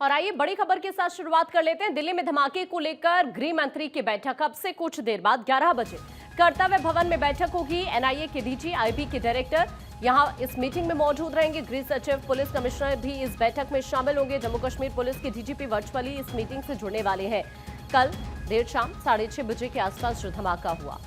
और आइए बड़ी खबर के साथ शुरुआत कर लेते हैं। दिल्ली में धमाके को लेकर गृह मंत्री की बैठक अब से कुछ देर बाद 11 बजे कर्तव्य भवन में बैठक होगी। एनआईए के डीजी, आईबी के डायरेक्टर यहां इस मीटिंग में मौजूद रहेंगे। गृह सचिव, पुलिस कमिश्नर भी इस बैठक में शामिल होंगे। जम्मू कश्मीर पुलिस के डीजीपी वर्चुअली इस मीटिंग से जुड़ने वाले हैं। कल देर शाम 6:30 बजे के आसपास जो धमाका हुआ,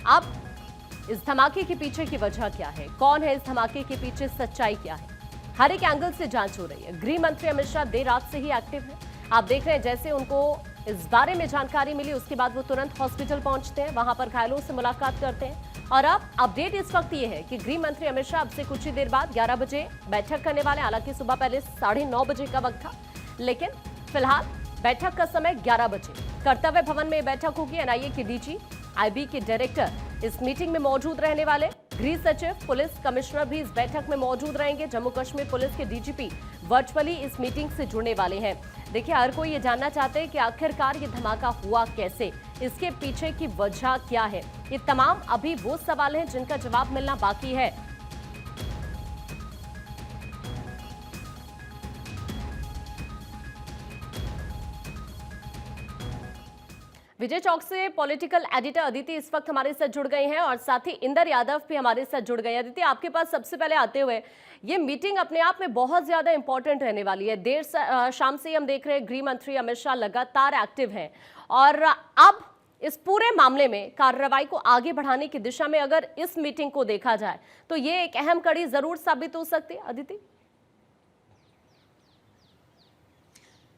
अब इस धमाके के पीछे की वजह क्या है, कौन है इस धमाके के पीछे, सच्चाई क्या है, हर एक एंगल से जांच हो रही है। गृह मंत्री अमित शाह देर रात से ही एक्टिव है। आप देख रहे हैं जैसे उनको इस बारे में जानकारी मिली उसके बाद वो तुरंत हॉस्पिटल पहुंचते हैं, वहां पर घायलों से मुलाकात करते हैं। और अब अपडेट इस वक्त ये है कि गृह मंत्री अमित शाह अब से कुछ ही देर बाद 11 बजे बैठक करने वाले। हालांकि सुबह पहले 9:30 बजे का वक्त था, लेकिन फिलहाल बैठक का समय 11 बजे कर्तव्य भवन में बैठक होगी। एनआईए के डीजी, आईबी के डायरेक्टर इस मीटिंग में मौजूद रहने वाले। गृह सचिव, पुलिस कमिश्नर भी इस बैठक में मौजूद रहेंगे। जम्मू कश्मीर पुलिस के डीजीपी वर्चुअली इस मीटिंग से जुड़ने वाले हैं। देखिए, हर कोई ये जानना चाहते हैं कि आखिरकार ये धमाका हुआ कैसे, इसके पीछे की वजह क्या है। ये तमाम अभी वो सवाल हैं जिनका जवाब मिलना बाकी है। विजय चौक से पॉलिटिकल एडिटर अदिति इस वक्त हमारे साथ जुड़ गए हैं और साथ ही इंदर यादव भी हमारे साथ जुड़ गए हैं। अदिति, आपके पास सबसे पहले आते हुए, ये मीटिंग अपने आप में बहुत ज्यादा इंपॉर्टेंट रहने वाली है। देर शाम से हम देख रहे हैं गृह मंत्री अमित शाह लगातार एक्टिव हैं और अब इस पूरे मामले में कार्रवाई को आगे बढ़ाने की दिशा में अगर इस मीटिंग को देखा जाए तो ये एक अहम कड़ी जरूर साबित हो सकती है। अदिति,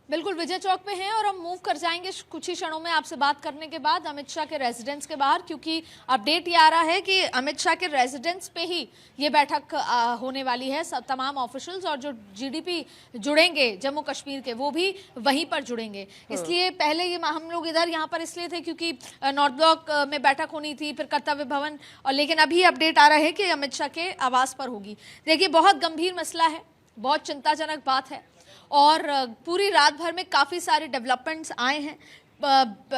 बिल्कुल विजय चौक पे हैं और हम मूव कर जाएंगे कुछ ही क्षणों में आपसे बात करने के बाद अमित शाह के रेजिडेंस के बाहर, क्योंकि अपडेट ये आ रहा है कि अमित शाह के रेजिडेंस पे ही ये बैठक होने वाली है। सब तमाम ऑफिशियल्स और जो जीडीपी जुड़ेंगे जम्मू कश्मीर के, वो भी वहीं पर जुड़ेंगे। इसलिए पहले ये हम लोग इधर यहाँ पर इसलिए थे क्योंकि नॉर्थ ब्लॉक में बैठक होनी थी, फिर कर्तव्य भवन, और लेकिन अभी अपडेट आ रहा है कि अमित शाह के आवास पर होगी। देखिए, बहुत गंभीर मसला है, बहुत चिंताजनक बात है और पूरी रात भर में काफ़ी सारे डेवलपमेंट्स आए हैं।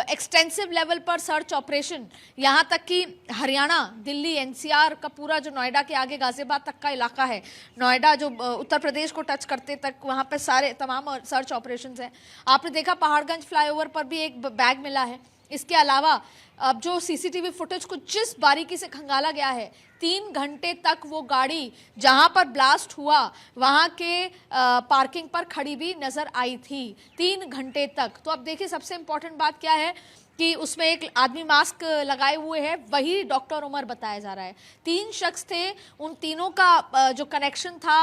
एक्सटेंसिव लेवल पर सर्च ऑपरेशन, यहाँ तक कि हरियाणा, दिल्ली, एनसीआर का पूरा जो नोएडा के आगे गाजियाबाद तक का इलाका है, नोएडा जो उत्तर प्रदेश को टच करते तक, वहाँ पे सारे तमाम सर्च ऑपरेशंस हैं। आपने देखा पहाड़गंज फ्लाईओवर पर भी एक बैग मिला है। इसके अलावा अब जो सीसीटीवी फुटेज को जिस बारीकी से खंगाला गया है, 3 घंटे तक वो गाड़ी जहां पर ब्लास्ट हुआ वहां के पार्किंग पर खड़ी भी नजर आई थी 3 घंटे तक। तो अब देखिए, सबसे इंपॉर्टेंट बात क्या है कि उसमें एक आदमी मास्क लगाए हुए है, वही डॉक्टर उमर बताया जा रहा है। 3 शख्स थे, उन तीनों का जो कनेक्शन था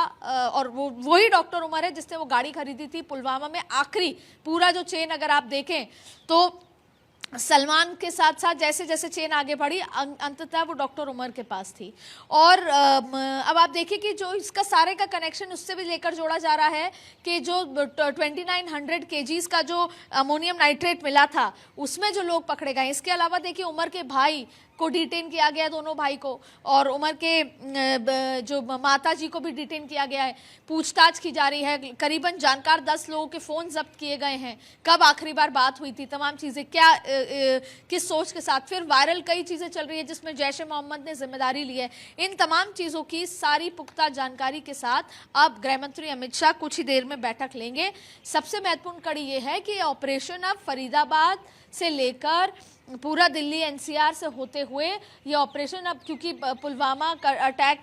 और वो वही डॉक्टर उमर है जिसने वो गाड़ी खरीदी थी पुलवामा में। आखिरी पूरा जो चेन अगर आप देखें तो सलमान के साथ साथ जैसे जैसे चेन आगे बढ़ी, अंततः वो डॉक्टर उमर के पास थी। और अब आप देखिए कि जो इसका सारे का कनेक्शन उससे भी लेकर जोड़ा जा रहा है कि जो 2900 केजीज का जो अमोनियम नाइट्रेट मिला था, उसमें जो लोग पकड़े गए। इसके अलावा देखिए, उमर के भाई को डिटेन किया गया, दोनों भाई को, और उमर के जो माता जी को भी डिटेन किया गया है। पूछताछ की जा रही है। करीबन जानकार 10 लोगों के फ़ोन जब्त किए गए हैं। कब आखिरी बार बात हुई थी, तमाम चीज़ें क्या किस सोच के साथ। फिर वायरल कई चीज़ें चल रही है जिसमें जैश ए मोहम्मद ने जिम्मेदारी ली है। इन तमाम चीज़ों की सारी पुख्ता जानकारी के साथ अब गृह मंत्री अमित शाह कुछ ही देर में बैठक लेंगे। सबसे महत्वपूर्ण कड़ी ये है कि ऑपरेशन अब फरीदाबाद से लेकर पूरा दिल्ली एनसीआर से होते हुए ये ऑपरेशन अब, क्योंकि पुलवामा का अटैक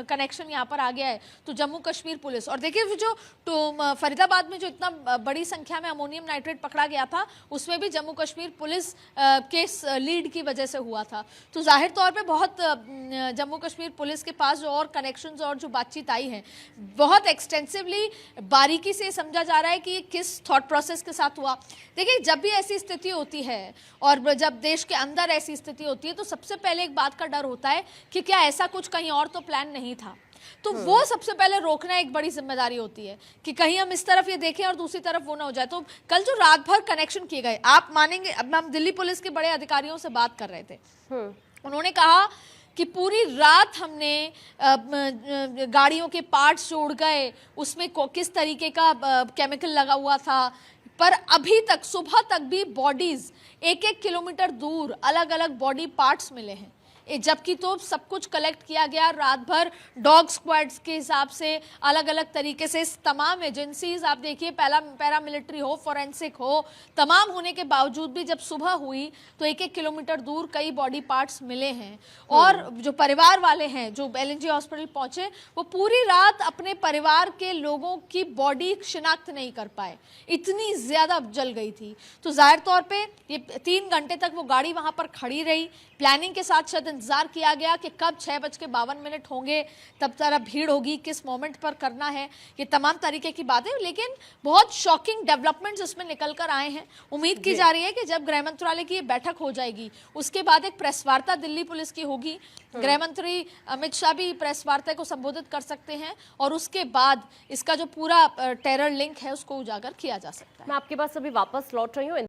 कनेक्शन यहाँ पर आ गया है, तो जम्मू कश्मीर पुलिस, और देखिए जो तो फरीदाबाद में जो इतना बड़ी संख्या में अमोनियम नाइट्रेट पकड़ा गया था, उसमें भी जम्मू कश्मीर पुलिस के लीड की वजह से हुआ था। तो जाहिर तौर पे बहुत जम्मू कश्मीर पुलिस के पास जो और कनेक्शंस और जो बातचीत आई है, बहुत एक्सटेंसिवली बारीकी से समझा जा रहा है कि किस थॉट प्रोसेस के साथ हुआ। देखिए, जब भी ऐसी स्थिति होती है और जब देश के अंदर ऐसी स्थिति होती है, तो सबसे पहले एक बात का डर होता है कि क्या ऐसा कुछ कहीं और तो प्लान नहीं था। तो वो सबसे पहले रोकना एक बड़ी जिम्मेदारी होती है कि कहीं हम इस तरफ ये देखें और दूसरी तरफ वो ना हो जाए। तो कल जो रात भर कनेक्शन किए गए, आप मानेंगे, अब हम दिल्ली पुलिस के बड़े अधिकारियों से बात कर रहे थे, उन्होंने कहा कि पूरी रात हमने गाड़ियों के पार्ट्स जोड़ गए, उसमें किस तरीके का केमिकल लगा हुआ था, पर अभी तक सुबह तक भी बॉडीज 1-1 किलोमीटर दूर अलग अलग बॉडी पार्ट्स मिले हैं। जबकि तो सब कुछ कलेक्ट किया गया रात भर डॉग स्क्वाड्स के हिसाब से, अलग अलग तरीके से तमाम एजेंसीज आप देखिए, पैरामिलिट्री हो, फॉरेंसिक हो, तमाम होने के बावजूद भी जब सुबह हुई तो 1-1 किलोमीटर दूर कई बॉडी पार्ट्स मिले हैं। और जो परिवार वाले हैं जो एलएनजी हॉस्पिटल पहुंचे, वो पूरी रात अपने परिवार के लोगों की बॉडी शिनाख्त नहीं कर पाए, इतनी ज्यादा जल गई थी। तो जाहिर तौर पे ये 3 घंटे तक वो गाड़ी वहां पर खड़ी रही। प्लानिंग के साथ शायद इंतजार किया गया कि कब 6:52 होंगे, तब तरह भीड़ होगी, किस मोमेंट पर करना है, ये तमाम तरीके की बातें। लेकिन बहुत शॉकिंग डेवलपमेंट्स इसमें निकल कर आए हैं। उम्मीद की जा रही है कि जब गृह मंत्रालय की ये बैठक हो जाएगी, उसके बाद एक प्रेस वार्ता दिल्ली पुलिस की होगी। गृह मंत्री अमित शाह भी प्रेस वार्ता को संबोधित कर सकते हैं और उसके बाद इसका जो पूरा टेरर लिंक है उसको उजागर किया जा सकता है। मैं आपके पास अभी वापस लौट रही हूँ।